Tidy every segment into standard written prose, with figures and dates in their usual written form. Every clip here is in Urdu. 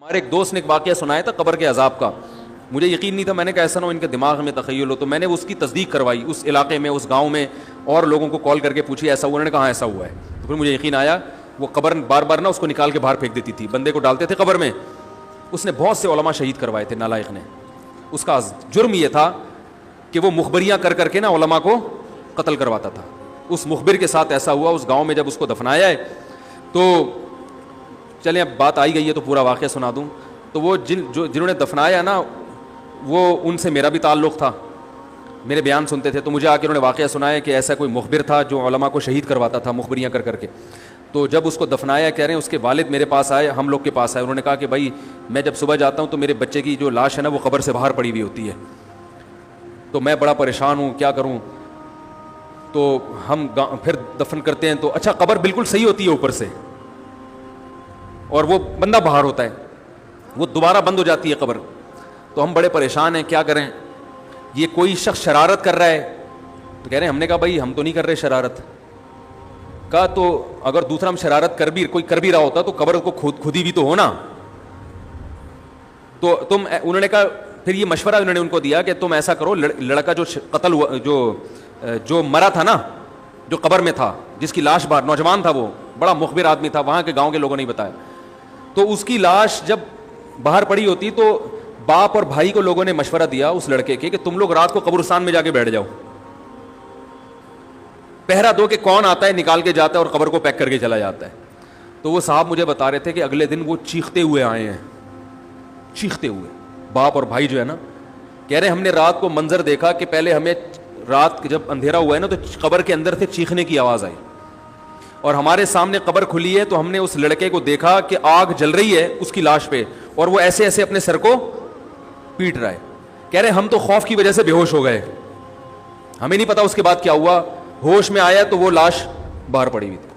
ہمارے ایک دوست نے ایک واقعہ سنایا تھا قبر کے عذاب کا. مجھے یقین نہیں تھا, میں نے کہا ایسا نہ ہو ان کے دماغ میں تخیل ہو. تو میں نے اس کی تصدیق کروائی اس علاقے میں, اس گاؤں میں, اور لوگوں کو کال کر کے پوچھی ایسا ہوا, انہوں نے کہا ایسا ہوا ہے. تو پھر مجھے یقین آیا. وہ قبر بار بار نا اس کو نکال کے باہر پھینک دیتی تھی, بندے کو ڈالتے تھے قبر میں. اس نے بہت سے علماء شہید کروائے تھے نالائق نے. اس کا جرم یہ تھا کہ وہ مخبریاں کر کر کے نا علماء کو قتل کرواتا تھا. اس مخبر کے ساتھ ایسا ہوا اس گاؤں میں جب اس کو دفنایا ہے. تو چلیں اب بات آئی گئی ہے تو پورا واقعہ سنا دوں. تو وہ جنہوں نے دفنایا نا, وہ ان سے میرا بھی تعلق تھا, میرے بیان سنتے تھے. تو مجھے آ کے انہوں نے واقعہ سنایا کہ ایسا کوئی مخبر تھا جو علماء کو شہید کرواتا تھا مخبریاں کر کر کے. تو جب اس کو دفنایا, کہہ رہے ہیں اس کے والد میرے پاس آئے, ہم لوگ کے پاس آئے. انہوں نے کہا کہ بھائی میں جب صبح جاتا ہوں تو میرے بچے کی جو لاش ہے نا وہ قبر سے باہر پڑی ہوئی ہوتی ہے, تو میں بڑا پریشان ہوں, کیا کروں. تو ہم پھر دفن کرتے ہیں تو اچھا قبر بالکل صحیح ہوتی ہے اوپر سے, اور وہ بندہ باہر ہوتا ہے, وہ دوبارہ بند ہو جاتی ہے قبر. تو ہم بڑے پریشان ہیں, کیا کریں. یہ کوئی شخص شرارت کر رہا ہے. تو کہہ رہے ہیں, ہم نے کہا بھائی ہم تو نہیں کر رہے شرارت. کہا تو اگر دوسرا ہم شرارت کوئی کر بھی رہا ہوتا تو قبر کو کھودی بھی تو ہونا. تو انہوں نے کہا, پھر یہ مشورہ انہوں نے ان کو دیا کہ تم ایسا کرو, لڑکا جو قتل ہوا, جو مرا تھا نا, جو قبر میں تھا, جس کی لاش باہر, نوجوان تھا, وہ بڑا مخبر آدمی تھا, وہاں کے گاؤں کے لوگوں نے بتایا. تو اس کی لاش جب باہر پڑی ہوتی تو باپ اور بھائی کو لوگوں نے مشورہ دیا اس لڑکے کے کہ تم لوگ رات کو قبرستان میں جا کے بیٹھ جاؤ, پہرا دو کہ کون آتا ہے نکال کے جاتا ہے اور قبر کو پیک کر کے چلا جاتا ہے. تو وہ صاحب مجھے بتا رہے تھے کہ اگلے دن وہ چیختے ہوئے آئے ہیں, چیختے ہوئے, باپ اور بھائی جو ہے نا. کہہ رہے ہم نے رات کو منظر دیکھا کہ پہلے ہمیں رات جب اندھیرا ہوا ہے نا تو قبر کے اندر سے چیخنے کی آواز آئی, اور ہمارے سامنے قبر کھلی ہے تو ہم نے اس لڑکے کو دیکھا کہ آگ جل رہی ہے اس کی لاش پہ, اور وہ ایسے ایسے اپنے سر کو پیٹ رہا ہے. کہہ رہے ہم تو خوف کی وجہ سے بے ہوش ہو گئے, ہمیں نہیں پتا اس کے بعد کیا ہوا. ہوش میں آیا تو وہ لاش باہر پڑی ہوئی تھی.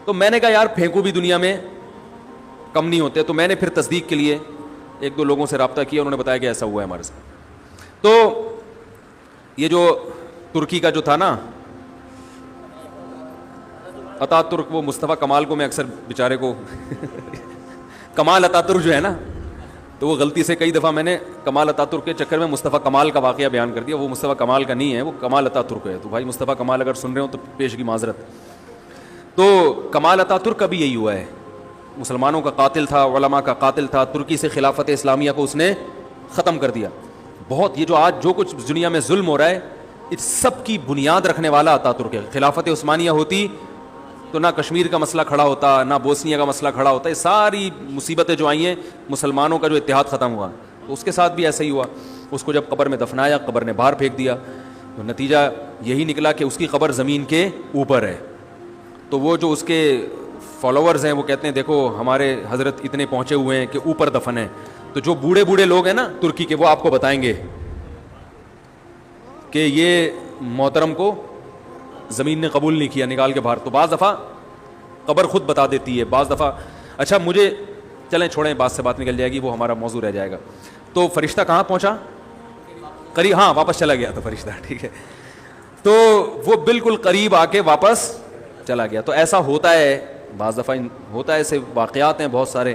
تو میں نے کہا یار پھینکو بھی دنیا میں کم نہیں ہوتے. تو میں نے پھر تصدیق کے لیے ایک دو لوگوں سے رابطہ کیا, انہوں نے بتایا کہ ایسا ہوا ہے ہمارے ساتھ. تو یہ جو ترکی کا جو تھا نا اتا ترک, وہ مصطفیٰ کمال کو میں اکثر بیچارے کو کمال اتا ترک جو ہے نا, تو وہ غلطی سے کئی دفعہ میں نے کمال اتا ترک کے چکر میں مصطفیٰ کمال کا واقعہ بیان کر دیا. وہ مصطفیٰ کمال کا نہیں ہے, وہ کمال اتا ترک ہے. تو بھائی مصطفیٰ کمال اگر سن رہے ہو تو پیش کی معذرت. تو کمال اتا ترک کا بھی یہی ہوا ہے, مسلمانوں کا قاتل تھا, علماء کا قاتل تھا. ترکی سے خلافت اسلامیہ کو اس نے ختم کر دیا. بہت یہ جو آج جو کچھ دنیا میں ظلم ہو رہا ہے اس سب کی بنیاد رکھنے والا اتا ترک ہے. خلافت عثمانیہ ہوتی تو نہ کشمیر کا مسئلہ کھڑا ہوتا, نہ بوسنیا کا مسئلہ کھڑا ہوتا. یہ ساری مصیبتیں جو آئی ہیں, مسلمانوں کا جو اتحاد ختم ہوا, تو اس کے ساتھ بھی ایسا ہی ہوا. اس کو جب قبر میں دفنایا, قبر نے باہر پھینک دیا, تو نتیجہ یہی نکلا کہ اس کی قبر زمین کے اوپر ہے. تو وہ جو اس کے فالوورز ہیں وہ کہتے ہیں دیکھو ہمارے حضرت اتنے پہنچے ہوئے ہیں کہ اوپر دفن ہے. تو جو بوڑھے بوڑھے لوگ ہیں نا ترکی کے, وہ آپ کو بتائیں گے کہ یہ محترم کو زمین نے قبول نہیں کیا, نکال کے باہر. تو بعض دفعہ قبر خود بتا دیتی ہے, بعض دفعہ. اچھا مجھے چلیں چھوڑیں, بات سے بات نکل جائے گی, وہ ہمارا موضوع رہ جائے گا. تو فرشتہ کہاں پہنچا, قریب, ہاں واپس چلا گیا. تو فرشتہ ٹھیک ہے, تو وہ بالکل قریب آ کے واپس چلا گیا. تو ایسا ہوتا ہے, بعض دفعہ ہوتا ہے, ایسے واقعات ہیں بہت سارے.